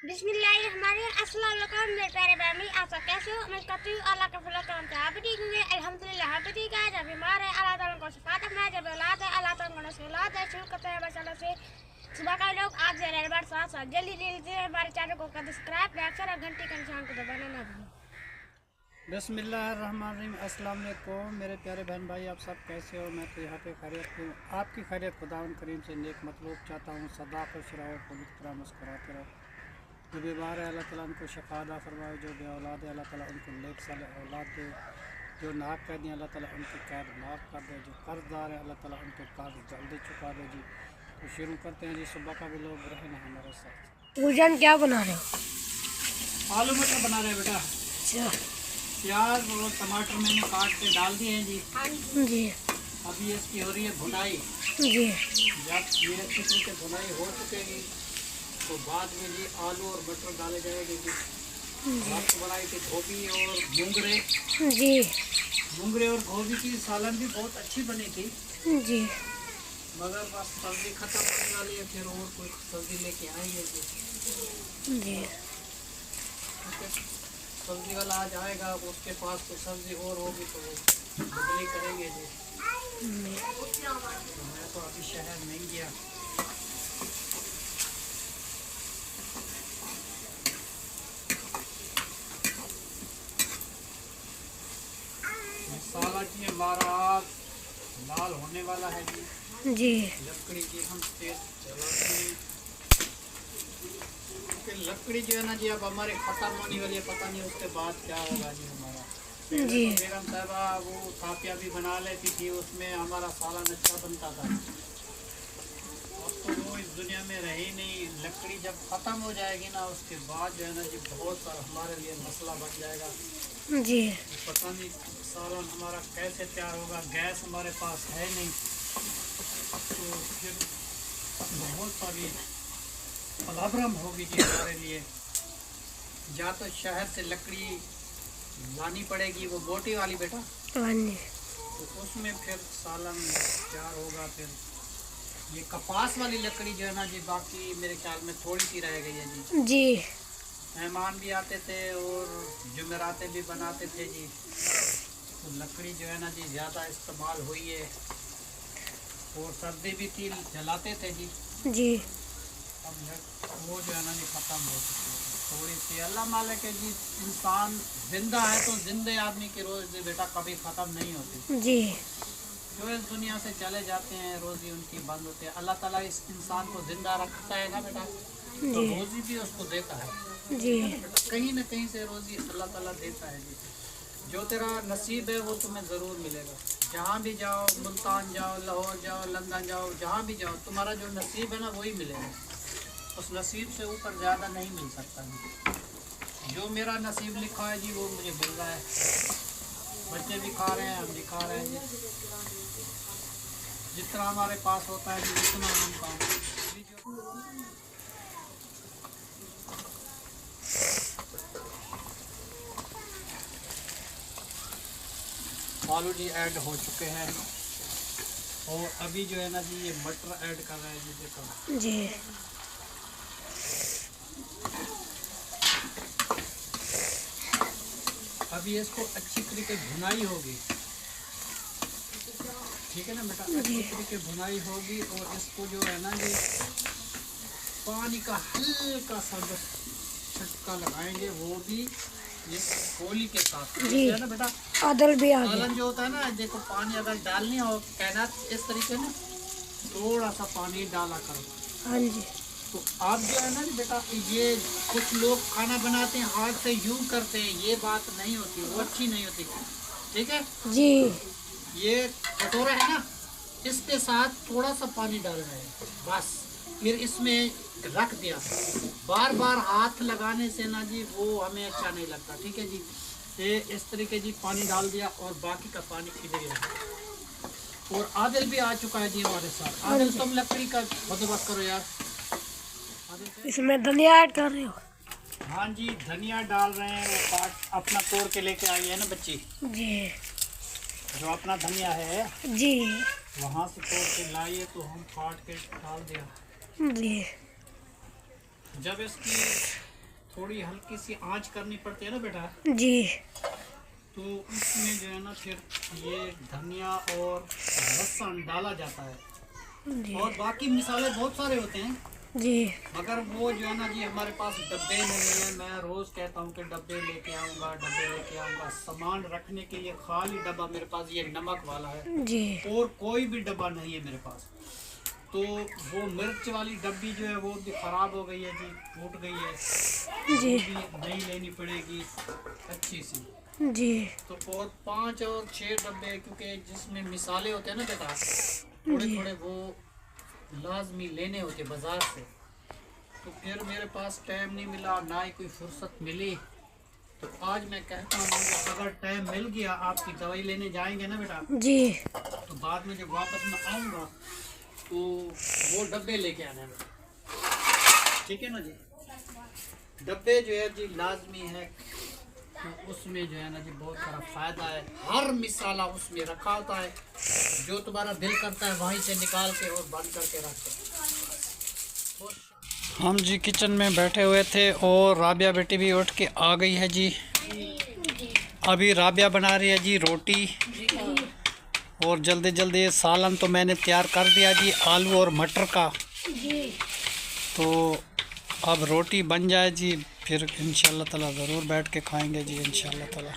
अस्सलाम वालेकुम मेरे प्यारे फैमिली, आप सब कैसे हो? मैं कहती हूँ अल्लाह का फजल करम से आप भी ठीक होंगे। अल्हम्दुलिल्लाह हम भी ठीक है। जब बीमार है अल्लाह ताला को शिफा देना है, जब औलाद है अल्लाह ताला को नस्ल औलाद है। शुरू करते हैं माशाल्लाह से सुबह का लोग आज से रेलबार साथ साथ जल्दी जल्दी हमारे चैनल को कर सब्सक्राइब, लाइक शेयर और घंटी का निशान को दबाना ना भूलें। बिस्मिल्लाहिर्रहमानिर्रहीम। अस्सलाम वालेकुम मेरे प्यारे बहन भाई, आप सब कैसे हो? मैं तो यहाँ पे खैरियत हूँ। आपकी खैरियत खुदावंद करीम से नेक मतलूब चाहता हूँ। सदा खुश रहो, पवित्र मुस्कुराते रहो। जो बीमार है अल्लाह ताला उनको शफा अता फरमाए, जो बे औलाद है अल्लाह ताला उनको नेक साल औलाद दे, जो नाक कैदी है अल्लाह ताला उनकी कैद माफ़ कर दे, जो कर्जदार है अल्लाह ताला उनके कर्ज जल्दी चुका दे जी। तो शुरू करते हैं जी। सुबह का भी लोग रहना हमारे साथ। पूजन क्या बना रहे हो? आलू मटर बना रहे हैं बेटा। अच्छा प्याज और टमाटर मैंने काट के डाल दिए हैं जी। जी अभी इसकी हो रही है भुनाई जी। जब ये अच्छी तरह से भुनाई हो चुकेगी तो बाद में जी आलू और मटर डाले जाएंगे जी। रात को बनाई थी गोभी और मूंगरे और गोभी की सालन भी बहुत अच्छी बनी थी जी। मगर बस सब्जी खत्म होने वाली है, फिर और कोई सब्जी लेके आएंगे जी। जी सब्जी वाला आज आएगा, उसके पास तो सब्जी और होगी तो वो बदली करेंगे जी। मैं तो अभी शहर नहीं गया। मसाला जी हमारा लाल होने वाला है जी। लकड़ी की हम तेज जलाते हैं क्योंकि लकड़ी जो है ना जी अब हमारे खत्म होने वाली है, पता नहीं उसके बाद क्या होगा जी हमारा। जी बेगम साहबा वो थापिया भी बना लेती थी, उसमें हमारा सालन अच्छा बनता था। अब तो वो इस दुनिया में रही नहीं। लकड़ी जब ख़त्म हो जाएगी ना उसके बाद जो है ना जी बहुत सारा हमारे लिए मसला बन जाएगा जी। पता नहीं सालन हमारा कैसे तैयार होगा। गैस हमारे पास है नहीं तो फिर बहुत सारी प्रॉब्लम होगी जी हमारे लिए। या तो शहर से लकड़ी लानी पड़ेगी, वो बोटी वाली बेटा, तो उसमें फिर सालन तैयार होगा। फिर ये कपास वाली लकड़ी जो है ना जी बाकी मेरे ख्याल में थोड़ी सी रह गई है जी। मेहमान भी आते थे और जुमेरातें भी बनाते थे जी, तो लकड़ी जो है ना जी ज़्यादा इस्तेमाल हुई है और सर्दी भी थी जलाते थे जी। अब वो जो है ना जी ख़त्म हो चुकी है थोड़ी सी। अल्लाह मालिक है जी, इंसान जिंदा है तो जिंदे आदमी की रोज़ी बेटा कभी ख़त्म नहीं होती जी। जो इस दुनिया से चले जाते हैं रोज़ी उनकी बंद होती है। अल्लाह ताला इस इंसान को जिंदा रखता है ना बेटा तो रोज़ी भी उसको देता है जी। कहीं ना कहीं से रोज़ी अल्लाह ताला देता है जी। जो तेरा नसीब है वो तुम्हें ज़रूर मिलेगा। जहाँ भी जाओ, मुल्तान जाओ, लाहौर जाओ, लंदन जाओ, जहाँ भी जाओ तुम्हारा जो नसीब है ना वही मिलेगा। उस नसीब से ऊपर ज़्यादा नहीं मिल सकता जी। जो मेरा नसीब लिखा है जी वो मुझे मिल रहा है। बच्चे भी खा रहे हैं, हम भी खा रहे हैं जी। जितना हमारे पास होता है जी उतना हम काम। आलू जी ऐड हो चुके हैं और अभी जो है ना जी ये मटर ऐड कर रहे हैं जी। देखो जी अभी इसको अच्छी तरीके भुनाई होगी, ठीक है ना बेटा। अच्छी तरीके भुनाई होगी और इसको जो है ना जी पानी का हल्का सा बस छटका लगाएंगे, वो भी ये कोली के साथ है ना बेटा। आदल भी आ गया। सालन जो होता है ना, देखो पानी अगर डालनी हो कहना इस तरीके ना थोड़ा सा पानी डाला करो। हाँ जी। तो आप जो है ना बेटा ये कुछ लोग खाना बनाते हैं हाथ से यूं करते हैं, ये बात नहीं होती, वो अच्छी नहीं होती, ठीक है जी। ये कटोरा है ना, इसके साथ थोड़ा सा पानी डालना है बस, फिर इसमें रख दिया। बार बार हाथ लगाने से ना जी वो हमें अच्छा नहीं लगता, ठीक है जी। ये इस तरीके जी पानी डाल दिया और बाकी का पानी इधर ही। और आदिल भी आ चुका है जी हमारे साथ। आदिल तुम लकड़ी का बंदोबस्त करो यार। इसमें धनिया ऐड कर रहे हो? हाँ जी धनिया डाल रहे हैं। वो काट अपना तोड़ के लेके आई है ना बच्ची जी। जो अपना धनिया है जी वहाँ से तोड़ के लाई है तो हम काट के डाल दिया जी। जब इसकी थोड़ी हल्की सी आंच करनी पड़ती है ना बेटा, जी। तो इसमें जो है ना फिर ये धनिया और लहसुन डाला जाता है जी। और बाकी मसाले बहुत सारे होते हैं जी। मगर वो जो है ना जी हमारे पास डब्बे नहीं है। मैं रोज़ कहता हूँ कि डब्बे लेके आऊँगा। सामान रखने के लिए खाली डब्बा मेरे पास ये नमक वाला है जी। और कोई भी डब्बा नहीं है मेरे पास। तो वो मिर्च वाली डब्बी जो है वो भी ख़राब हो गई है जी, टूट गई है जी। वो भी नई लेनी पड़ेगी अच्छी सी। जी। तो और 5 और 6 डब्बे, क्योंकि जिसमें मिसाले होते हैं ना बेटा, थोड़े थोड़े वो लाजमी लेने होते बाज़ार से। तो फिर मेरे पास टाइम नहीं मिला, ना ही कोई फुर्सत मिली। तो आज मैं कहता हूँ कि अगर टाइम मिल गया, आपकी दवाई लेने जाएंगे ना बेटा, जी। तो बाद में जब वापस मैं आऊँगा तो वो डब्बे लेके आना है बेटा, ठीक है ना जी। डब्बे जो है जी लाजमी है, तो उसमें जो है ना जी बहुत सारा फ़ायदा है। हर मिसाला उसमें रखा होता है, जो तुम्हारा दिल करता है वहीं से निकाल के और बंद करके रखते। हम जी किचन में बैठे हुए थे और राबिया बेटी भी उठ के आ गई है जी। अभी राबिया बना रही है जी रोटी, और जल्दी जल्दी सालन तो मैंने तैयार कर दिया जी आलू और मटर का। तो अब रोटी बन जाए जी, फिर इंशाल्लाह ताला ज़रूर बैठ के खाएंगे जी इंशाल्लाह ताला।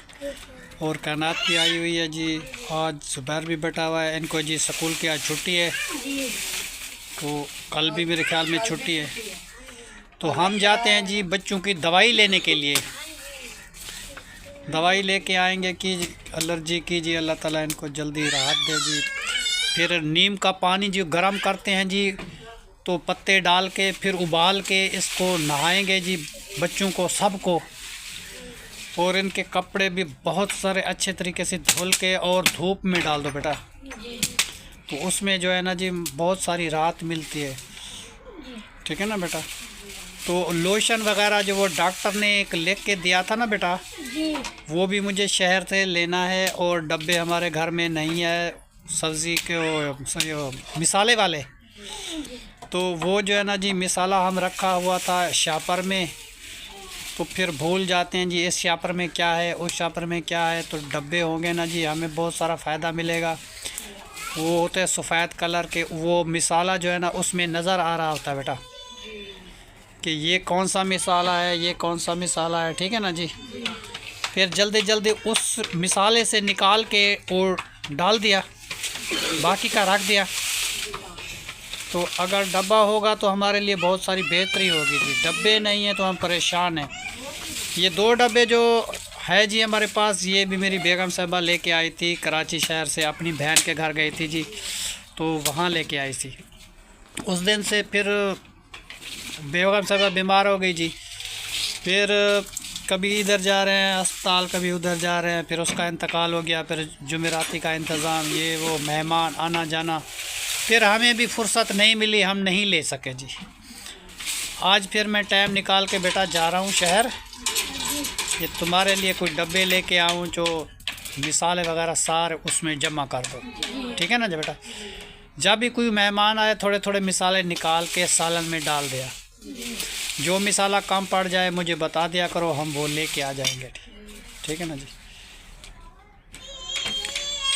और कायनात भी आई हुई है जी, आज जुबैर भी बैठा हुआ है। इनको जी स्कूल की आज छुट्टी है, तो कल भी मेरे ख्याल में छुट्टी है। तो हम जाते हैं जी बच्चों की दवाई लेने के लिए, दवाई लेके आएंगे कि एलर्जी की जी, अल्लाह ताला इनको जल्दी राहत दे जी। फिर नीम का पानी जो गर्म करते हैं जी, तो पत्ते डाल के फिर उबाल के इसको नहाएंगे जी बच्चों को सबको। और इनके कपड़े भी बहुत सारे अच्छे तरीके से धुल के और धूप में डाल दो बेटा, तो उसमें जो है ना जी बहुत सारी राहत मिलती है, ठीक है ना बेटा। तो लोशन वगैरह जो वो डॉक्टर ने एक लिख के दिया था ना बेटा, वो भी मुझे शहर से लेना है। और डब्बे हमारे घर में नहीं है सब्ज़ी के मिसाले वाले, तो वो जो है ना जी मिसाला हम रखा हुआ था शापर में, तो फिर भूल जाते हैं जी इस शापर में क्या है उस शापर में क्या है। तो डब्बे होंगे ना जी हमें बहुत सारा फ़ायदा मिलेगा। वो होते हैं सफ़ेद कलर के, वो मिसाला जो है ना उसमें नज़र आ रहा होता है बेटा कि ये कौन सा मिसाला है, ये कौन सा मिसाला है, ठीक है ना जी। फिर जल्दी जल्दी उस मिसाले से निकाल के और डाल दिया, बाकी का रख दिया। तो अगर डब्बा होगा तो हमारे लिए बहुत सारी बेहतरी होगी जी। डब्बे नहीं है तो हम परेशान हैं। ये 2 डब्बे जो है जी हमारे पास, ये भी मेरी बेगम साहबा लेके आई थी कराची शहर से, अपनी बहन के घर गई थी जी, तो वहाँ लेके आई थी। उस दिन से फिर बेगम साहबा बीमार हो गई जी, फिर कभी इधर जा रहे हैं अस्पताल, कभी उधर जा रहे हैं, फिर उसका इंतकाल हो गया। फिर जुमेराती का इंतज़ाम, ये वो मेहमान आना जाना, फिर हमें भी फुर्सत नहीं मिली, हम नहीं ले सके जी। आज फिर मैं टाइम निकाल के बेटा जा रहा हूँ शहर, ये तुम्हारे लिए कोई डब्बे लेके आऊँ जो मिसाले वगैरह सारे उसमें जमा कर दो, ठीक है ना जी बेटा। जब भी कोई मेहमान आए थोड़े थोड़े मिसाले निकाल के सालन में डाल दिया, जो मिसाला कम पड़ जाए मुझे बता दिया करो, हम वो लेके आ जाएंगे, ठीक है ना जी।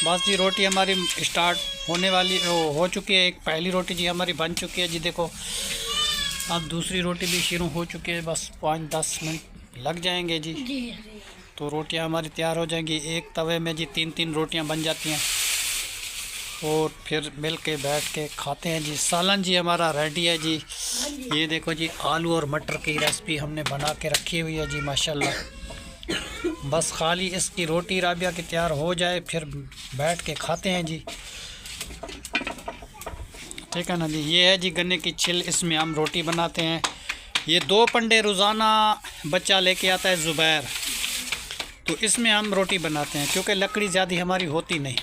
बस जी रोटी हमारी स्टार्ट होने वाली हो चुकी है। एक पहली रोटी जी हमारी बन चुकी है जी, देखो अब दूसरी रोटी भी शुरू हो चुकी है, बस 5-10 मिनट लग जाएंगे जी, तो रोटियां हमारी तैयार हो जाएंगी। एक तवे में जी 3-3 रोटियां बन जाती हैं, और फिर मिल के बैठ के खाते हैं जी। सालन जी हमारा रेडी है जी, ये देखो जी आलू और मटर की रेसिपी हमने बना के रखी हुई है जी माशाल्लाह। बस खाली इसकी रोटी राबिया की तैयार हो जाए फिर बैठ के खाते हैं जी, ठीक है ना जी। ये है जी गन्ने की छिल, इसमें हम रोटी बनाते हैं। ये 2 पंडे रोज़ाना बच्चा लेके आता है ज़ुबैर, तो इसमें हम रोटी बनाते हैं, क्योंकि लकड़ी ज़्यादा हमारी होती नहीं।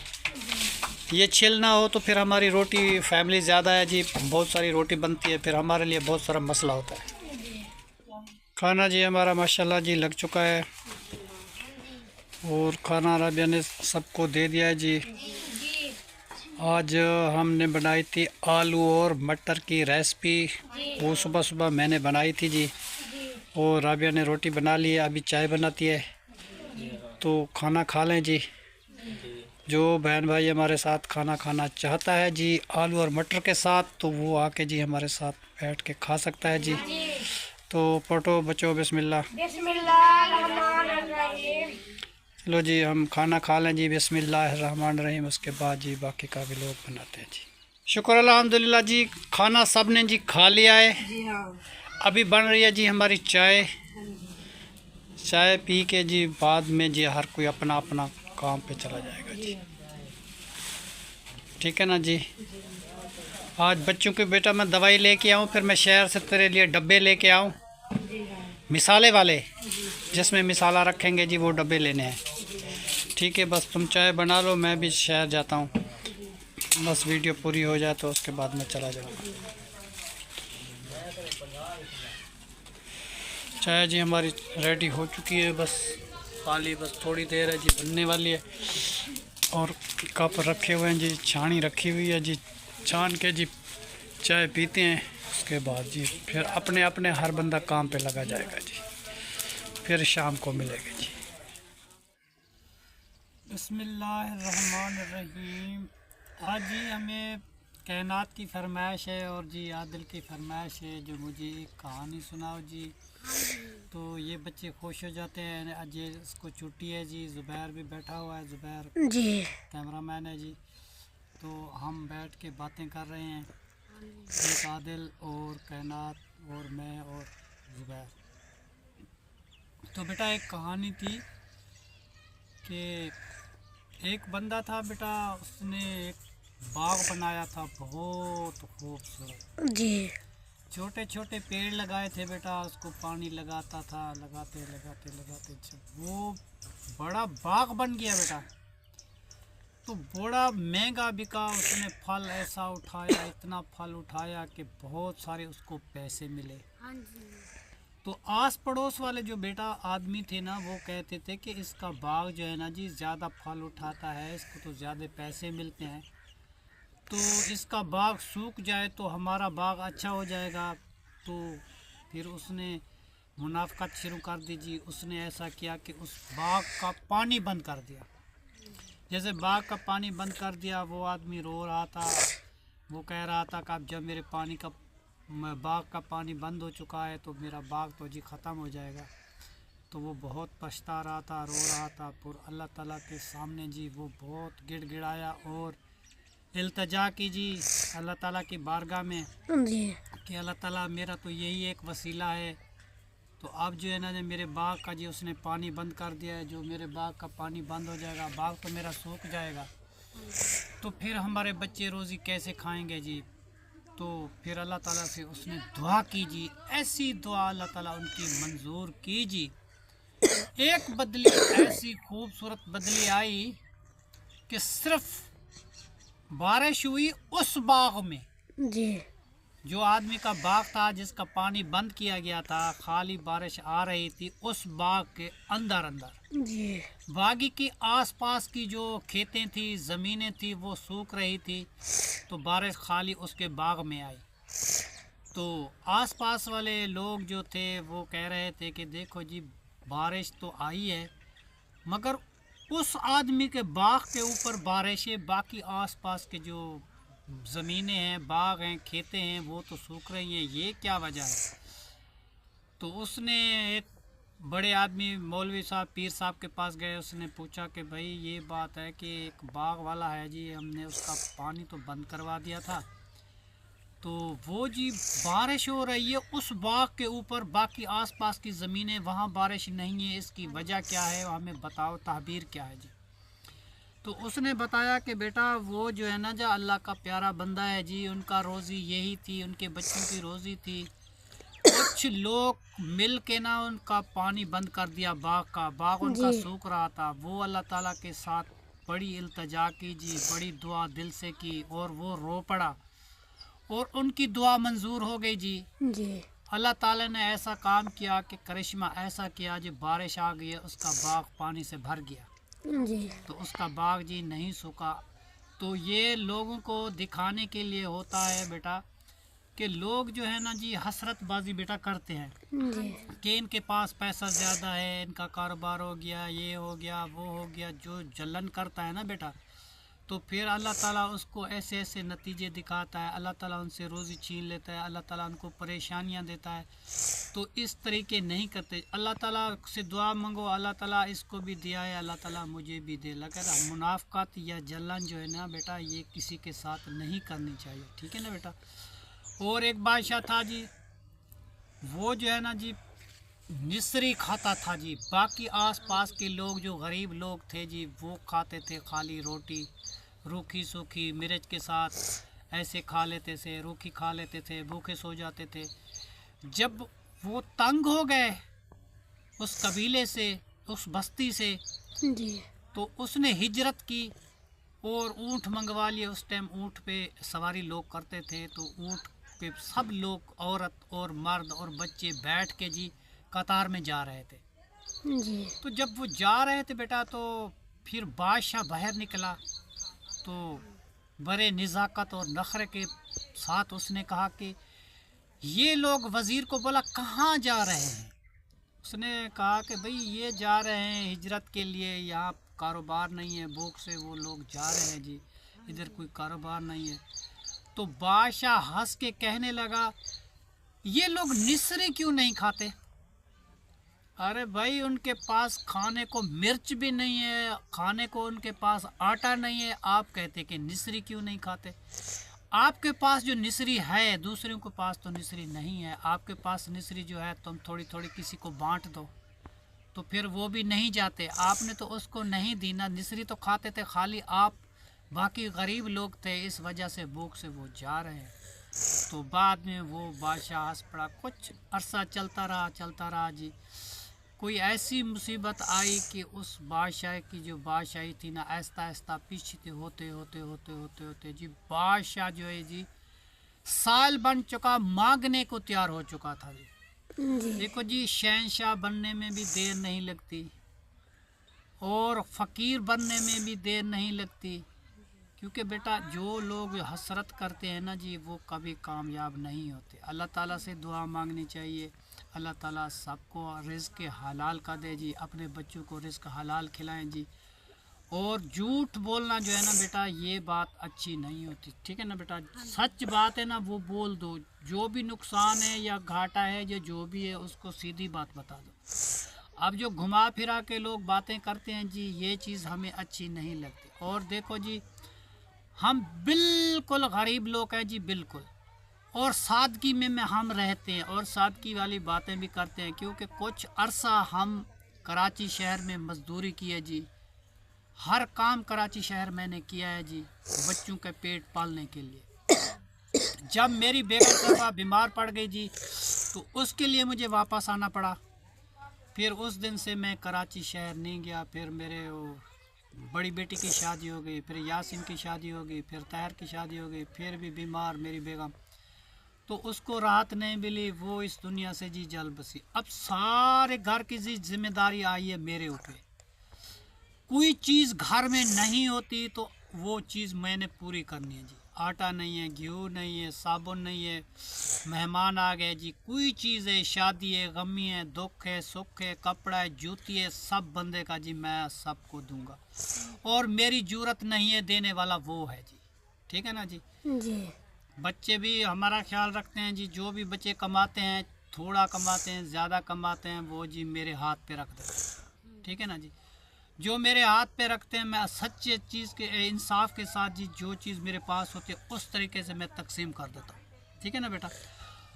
ये छिल ना हो तो फिर हमारी रोटी फैमिली ज़्यादा है जी, बहुत सारी रोटी बनती है, फिर हमारे लिए बहुत सारा मसला होता है। खाना जी हमारा माशाल्लाह जी लग चुका है, और खाना राबिया ने सबको दे दिया है जी। आज हमने बनाई थी आलू और मटर की रेसिपी, वो सुबह सुबह मैंने बनाई थी जी। और राबिया ने रोटी बना ली है, अभी चाय बनाती है। तो खाना खा लें जी। जो बहन भाई हमारे साथ खाना खाना चाहता है जी आलू और मटर के साथ, तो वो आके जी हमारे साथ बैठ के खा सकता है जी। तो पढ़ो बच्चों बिस्मिल्लाह। चलो जी हम खाना खा लें जी, बिस्मिल्लाहिर्रहमानिर्रहीम। उसके बाद जी बाकी का भी लोग बनाते हैं जी। शुक्र अल्हम्दुलिल्लाह जी, खाना सब ने जी खा लिया है। अभी बन रही है जी हमारी चाय। चाय पी के जी बाद में जी हर कोई अपना अपना काम पे चला जाएगा जी। ठीक है ना जी। आज बच्चों के बेटा मैं दवाई लेके आऊँ, फिर मैं शहर से तेरे लिए डब्बे लेके आऊँ मिसाले वाले, जिसमें मिसाला रखेंगे जी, वो डब्बे लेने हैं। ठीक है, बस तुम चाय बना लो, मैं भी शहर जाता हूँ। बस वीडियो पूरी हो जाए तो उसके बाद मैं चला जाऊँगा। चाय जी हमारी रेडी हो चुकी है, बस खाली बस थोड़ी देर है जी, बनने वाली है। और कप रखे हुए हैं जी, छानी रखी हुई है जी, छान के जी चाय पीते हैं। उसके बाद जी फिर अपने अपने हर बंदा काम पे लगा जाएगा जी, फिर शाम को मिलेंगे जी। बिस्मिल्लाहिर्रहमानिर्रहीम। आज जी हमें कायनात की फरमाइश है और जी आदिल की फरमाइश है, जो मुझे एक कहानी सुनाओ जी। तो ये बच्चे खुश हो जाते हैं। आज ये इसको छुट्टी है जी, ज़ुबैर भी बैठा हुआ है, ज़ुबैर जी कैमरामैन है जी। तो हम बैठ के बातें कर रहे हैं, एक आदिल और कायनात और मैं और ज़ुबैर। तो बेटा एक कहानी थी कि एक बंदा था बेटा, उसने एक बाग बनाया था बहुत खूबसूरत जी। छोटे छोटे पेड़ लगाए थे बेटा, उसको पानी लगाता था, लगाते लगाते लगाते जब वो बड़ा बाग बन गया बेटा, तो बड़ा महंगा बिका। उसने फल ऐसा उठाया, इतना फल उठाया कि बहुत सारे उसको पैसे मिले। तो आस पड़ोस वाले जो बेटा आदमी थे ना, वो कहते थे कि इसका बाग जो है ना जी ज़्यादा फल उठाता है, इसको तो ज़्यादा पैसे मिलते हैं, तो इसका बाग सूख जाए तो हमारा बाग अच्छा हो जाएगा। तो फिर उसने मुनाफकत शुरू कर दी जी। उसने ऐसा किया कि उस बाग का पानी बंद कर दिया। जैसे बाग का पानी बंद कर दिया, वो आदमी रो रहा था, वो कह रहा था कि अब जब मेरे बाग का पानी बंद हो चुका है तो मेरा बाग तो जी ख़त्म हो जाएगा। तो वो बहुत पछता रहा था, रो रहा था। फिर अल्लाह ताला के सामने जी वो बहुत गिड़गिड़ाया और इल्तिजा की जी अल्लाह ताला की बारगाह में कि अल्लाह ताला मेरा तो यही एक वसीला है, तो अब जो है ना मेरे बाग का जी उसने पानी बंद कर दिया है, जो मेरे बाग का पानी बंद हो जाएगा, बाग तो मेरा सूख जाएगा, तो फिर हमारे बच्चे रोज़ी कैसे खाएंगे जी। तो फिर अल्लाह ताला से उसने दुआ की जी, ऐसी दुआ अल्लाह ताला उनकी मंजूर की जी। एक बदली ऐसी खूबसूरत बदली आई कि सिर्फ बारिश हुई उस बाग में जी, जो आदमी का बाग था जिसका पानी बंद किया गया था, खाली बारिश आ रही थी उस बाग के अंदर अंदर जी। बागी की आसपास की जो खेतें थी, ज़मीनें थी, वो सूख रही थी, तो बारिश खाली उसके बाग में आई। तो आसपास वाले लोग जो थे वो कह रहे थे कि देखो जी बारिश तो आई है, मगर उस आदमी के बाग के ऊपर बारिश है, बाकी आसपास के जो ज़मीनें हैं, बाग हैं, खेतें हैं, वो तो सूख रही हैं, ये क्या वजह है। तो उसने एक बड़े आदमी मौलवी साहब, पीर साहब के पास गए। उसने पूछा कि भाई ये बात है कि एक बाग वाला है जी, हमने उसका पानी तो बंद करवा दिया था, तो वो जी बारिश हो रही है उस बाग के ऊपर, बाकी आसपास की ज़मीनें वहाँ बारिश नहीं है, इसकी वजह क्या है, हमें बताओ, ताबीर क्या है जी। तो उसने बताया कि बेटा वो जो है ना जो अल्लाह का प्यारा बंदा है जी, उनका रोज़ी यही थी, उनके बच्चों की रोज़ी थी। कुछ लोग मिल के ना उनका पानी बंद कर दिया, बाग उनका सूख रहा था। वो अल्लाह ताला के साथ बड़ी इल्तिजा की जी, बड़ी दुआ दिल से की, और वो रो पड़ा और उनकी दुआ मंजूर हो गई जी। अल्लाह ताला ने ऐसा काम किया कि करिश्मा ऐसा किया जी, बारिश आ गई है, उसका बाग पानी से भर गया जी। तो उसका बाग जी नहीं सूखा। तो ये लोगों को दिखाने के लिए होता है बेटा कि लोग जो है ना जी हसरतबाजी बेटा करते हैं जी कि इनके पास पैसा ज़्यादा है, इनका कारोबार हो गया, ये हो गया, वो हो गया। जो जलन करता है ना बेटा, तो फिर अल्लाह ताला उसको ऐसे ऐसे नतीजे दिखाता है। अल्लाह ताला उनसे रोज़ी छीन लेता है, अल्लाह ताला उनको परेशानियां देता है। तो इस तरीके नहीं करते। अल्लाह ताला से दुआ मांगो, अल्लाह ताला इसको भी दिया है, अल्लाह ताला मुझे भी दे। लगा मुनाफकत या जलन जो है ना बेटा, ये किसी के साथ नहीं करनी चाहिए, ठीक है ना बेटा। और एक बादशाह था जी, वो जो है ना जी मिस्री खाता था जी। बाकी आसपास के लोग जो गरीब लोग थे जी, वो खाते थे खाली रोटी रूखी सूखी मिर्च के साथ, ऐसे खा लेते थे, रूखी खा लेते थे, भूखे सो जाते थे। जब वो तंग हो गए उस कबीले से, उस बस्ती से, जी तो उसने हिजरत की और ऊँट मंगवा लिए। उस टाइम ऊँट पे सवारी लोग करते थे, तो ऊँट पे सब लोग, औरत और मर्द और बच्चे बैठ के जी कतार में जा रहे थे। जी तो जब वो जा रहे थे बेटा, तो फिर बादशाह बाहर निकला, तो बड़े निज़ाकत और नखरे के साथ उसने कहा कि ये लोग, वज़ीर को बोला, कहाँ जा रहे हैं। उसने कहा कि भाई ये जा रहे हैं हिजरत के लिए, यहाँ कारोबार नहीं है, भूख से वो लोग जा रहे हैं जी, इधर कोई कारोबार नहीं है। तो बादशाह हंस के कहने लगा, ये लोग निसरे क्यों नहीं खाते। अरे भाई, उनके पास खाने को मिर्च भी नहीं है, खाने को उनके पास आटा नहीं है, आप कहते कि निसरी क्यों नहीं खाते। आपके पास जो निसरी है, दूसरों के पास तो निसरी नहीं है। आपके पास निसरी जो है, तुम थोड़ी थोड़ी किसी को बांट दो, तो फिर वो भी नहीं जाते। आपने तो उसको नहीं दी ना, निसरी तो खाते थे खाली आप, बाकी गरीब लोग थे, इस वजह से भूख से वो जा रहे हैं। तो बाद में वो बादशाह हंस पड़ा। कुछ अरसा चलता रहा जी। कोई ऐसी मुसीबत आई कि उस बादशाह की जो बादशाही थी ना, आहिस्ता आहिस्ता पीछे होते होते होते होते होते जी, बादशाह जो है जी साल बन चुका, मांगने को तैयार हो चुका था जी। जी देखो जी, शहंशाह बनने में भी देर नहीं लगती और फ़कीर बनने में भी देर नहीं लगती, क्योंकि बेटा जो लोग हसरत करते हैं ना जी, वो कभी कामयाब नहीं होते। अल्लाह ताला से दुआ मांगनी चाहिए, अल्लाह ताला सबको रिज़्क़ हलाल का दे जी, अपने बच्चों को रिज़्क़ हलाल खिलाएं जी। और झूठ बोलना जो है ना बेटा, ये बात अच्छी नहीं होती, ठीक है ना बेटा। सच बात है ना, वो बोल दो। जो भी नुकसान है या घाटा है, जो भी है, उसको सीधी बात बता दो। अब जो घुमा फिरा के लोग बातें करते हैं जी, ये चीज़ हमें अच्छी नहीं लगती। और देखो जी, हम बिल्कुल गरीब लोग हैं जी, बिल्कुल, और सादगी में हम रहते हैं और सादगी वाली बातें भी करते हैं, क्योंकि कुछ अरसा हम कराची शहर में मजदूरी की है जी। हर काम कराची शहर मैंने किया है जी, बच्चों के पेट पालने के लिए। जब मेरी बेगम साहबा बीमार पड़ गई जी, तो उसके लिए मुझे वापस आना पड़ा। फिर उस दिन से मैं कराची शहर नहीं गया। फिर मेरे वो बड़ी बेटी की शादी हो गई, फिर यासिन की शादी हो गई, फिर ताहिर की शादी हो गई, फिर भी बीमार मेरी बेगम, तो उसको राहत नहीं मिली, वो इस दुनिया से जी जल बसी। अब सारे घर की जी जिम्मेदारी आई है मेरे ऊपर। कोई चीज़ घर में नहीं होती तो वो चीज़ मैंने पूरी करनी है जी। आटा नहीं है, घी नहीं है, साबुन नहीं है, मेहमान आ गए जी, कोई चीज़ है, शादी है, गमी है, दुख है, सुख है, कपड़ा है, जूती है, सब बंदे का जी मैं सबको दूंगा। और मेरी जरूरत नहीं है, देने वाला वो है जी, ठीक है ना जी। जी बच्चे भी हमारा ख्याल रखते हैं जी। जो भी बच्चे कमाते हैं, थोड़ा कमाते हैं, ज़्यादा कमाते हैं, वो जी मेरे हाथ पे रख देते हैं, ठीक है ना जी। जो मेरे हाथ पे रखते हैं, मैं सच्चे चीज़ के इंसाफ के साथ जी, जो चीज़ मेरे पास होती है उस तरीके से मैं तकसीम कर देता हूँ, ठीक है ना बेटा।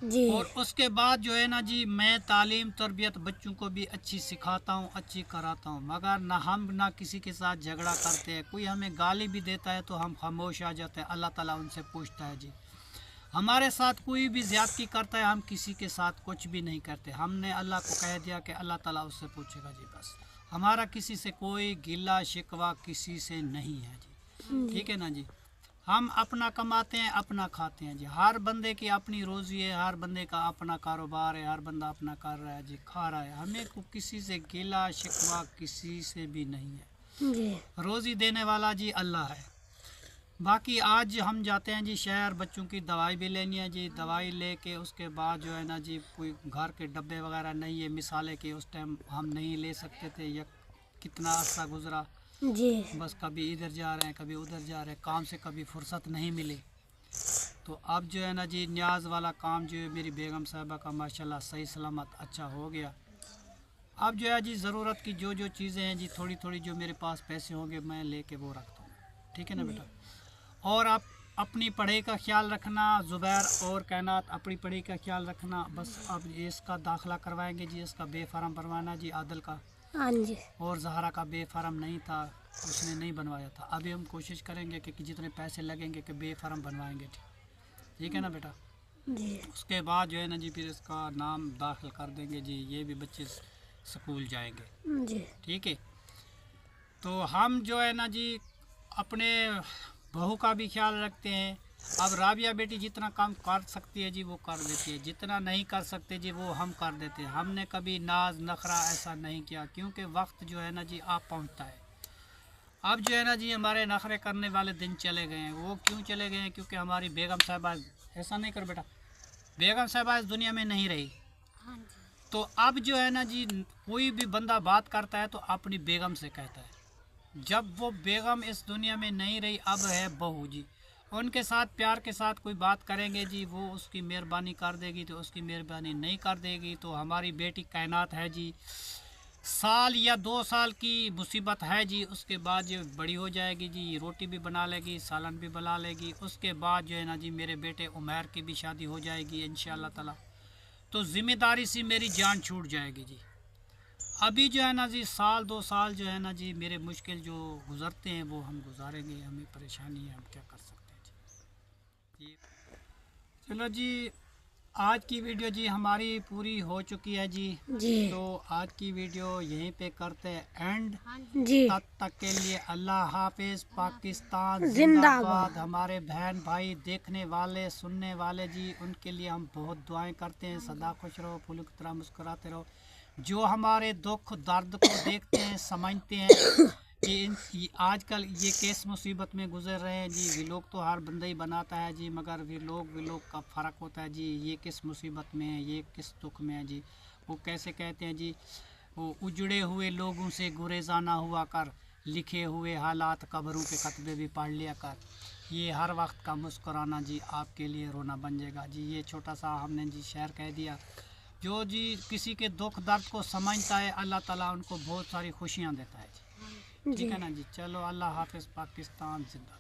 जी और उसके बाद जो है ना जी, मैं तालीम तरबियत बच्चों को भी अच्छी सिखाता हूँ, अच्छी कराता हूँ। मगर ना हम ना किसी के साथ झगड़ा करते हैं। कोई हमें गाली भी देता है तो हम खामोश आ जाते हैं, अल्लाह ताला उनसे पूछता है जी। हमारे साथ कोई भी ज़्यादती करता है, हम किसी के साथ कुछ भी नहीं करते। हमने अल्लाह को कह दिया कि अल्लाह ताला उससे पूछेगा जी, बस। हमारा किसी से कोई गिला शिकवा किसी से नहीं है जी, ठीक है ना जी। हम अपना कमाते हैं, अपना खाते हैं जी। हर बंदे की अपनी रोज़ी है, हर बंदे का अपना कारोबार है, हर बंदा अपना कर रहा है जी, खा रहा है। हमें को किसी से गिला शिकवा किसी से भी नहीं है। जी रोज़ी देने वाला जी अल्लाह है। बाकी आज हम जाते हैं जी शहर, बच्चों की दवाई भी लेनी है जी। दवाई लेके उसके बाद जो है ना जी, कोई घर के डब्बे वगैरह नहीं है, मिसाले के उस टाइम हम नहीं ले सकते थे। या कितना अर्सा गुजरा जी। बस कभी इधर जा रहे हैं कभी उधर जा रहे हैं, काम से कभी फुर्सत नहीं मिली। तो अब जो है ना जी, न्याज वाला काम जो है मेरी बेगम साहिबा का माशाल्लाह सही सलामत अच्छा हो गया। अब जो है जी, ज़रूरत की जो जो चीज़ें हैं जी, थोड़ी थोड़ी जो मेरे पास पैसे होंगे मैं लेके वो रखता हूँ, ठीक है ना बेटा। और आप अपनी पढ़ाई का ख्याल रखना, ज़ुबैर और कायनात अपनी पढ़ाई का ख्याल रखना। बस अब इसका दाखिला करवाएंगे जी, इसका बे फार्म भरवाना जी आदिल का। हाँ जी। और जहरा का बे फार्म नहीं था, उसने नहीं बनवाया था। अभी हम कोशिश करेंगे कि जितने पैसे लगेंगे कि बे फार्म बनवाएंगे, ठीक है ना बेटा। जी। उसके बाद जो है ना जी, फिर इसका नाम दाखिल कर देंगे जी, ये भी बच्चे स्कूल जाएंगे, जी। ठीक है। तो हम जो है ना जी, अपने बहू का भी ख्याल रखते हैं। अब राबिया बेटी जितना काम कर सकती है जी वो कर देती है, जितना नहीं कर सकते जी वो हम कर देते हैं। हमने कभी नाज नखरा ऐसा नहीं किया, क्योंकि वक्त जो है ना जी आप पहुंचता है। अब जो है ना जी, हमारे नखरे करने वाले दिन चले गए हैं। वो क्यों चले गए हैं? क्योंकि हमारी बेगम साहिबा, ऐसा नहीं कर बेटा, बेगम साहिबा इस दुनिया में नहीं रही। हाँ जी। तो अब जो है ना जी, कोई भी बंदा बात करता है तो अपनी बेगम से कहता है। जब वो बेगम इस दुनिया में नहीं रही, अब है बहू जी। उनके साथ प्यार के साथ कोई बात करेंगे जी, वो उसकी मेहरबानी कर देगी तो उसकी मेहरबानी नहीं कर देगी तो हमारी बेटी कायनात है जी, साल या 2 साल की मुसीबत है जी। उसके बाद ये बड़ी हो जाएगी जी, रोटी भी बना लेगी, सालन भी बना लेगी। उसके बाद जो है ना जी, मेरे बेटे उमैर की भी शादी हो जाएगी इंशाअल्लाह ताला। तो ज़िम्मेदारी से मेरी जान छूट जाएगी जी। अभी जो है ना जी, साल 2 साल जो है ना जी, मेरे मुश्किल जो गुज़रते हैं वो हम गुजारेंगे। हमें परेशानी है, हम क्या कर सकते हैं जी। चलो जी, आज की वीडियो जी हमारी पूरी हो चुकी है जी। जी। तो आज की वीडियो यहीं पे करते हैं एंड। जी। तब तक के लिए अल्लाह हाफिज़। पाकिस्तान जिंदाबाद। जिंदाबाद। हमारे बहन भाई देखने वाले सुनने वाले जी, उनके लिए हम बहुत दुआएं करते हैं। सदा खुश रहो, फूलों की तरह मुस्कुराते रहो। जो हमारे दुख दर्द को देखते हैं, समझते हैं कि आजकल ये किस मुसीबत में गुजर रहे हैं जी। वे लोग तो हर बंदा ही बनाता है जी, मगर वे लोग का फ़र्क होता है जी। ये किस मुसीबत में है, ये किस दुख में है जी। वो कैसे कहते हैं जी, वो उजड़े हुए लोगों से गुरेज़ाना हुआ कर, लिखे हुए हालात कब्रों के कतबे भी पढ़ लिया कर। ये हर वक्त का मुस्कुराना जी आपके लिए रोना बन जाएगा जी। ये छोटा सा हमने जी शेर कह दिया। जो जी किसी के दुख दर्द को समझता है, अल्लाह ताला उनको बहुत सारी खुशियाँ देता है जी, ठीक है ना जी। चलो, अल्लाह हाफिज़। पाकिस्तान जिंदाबाद।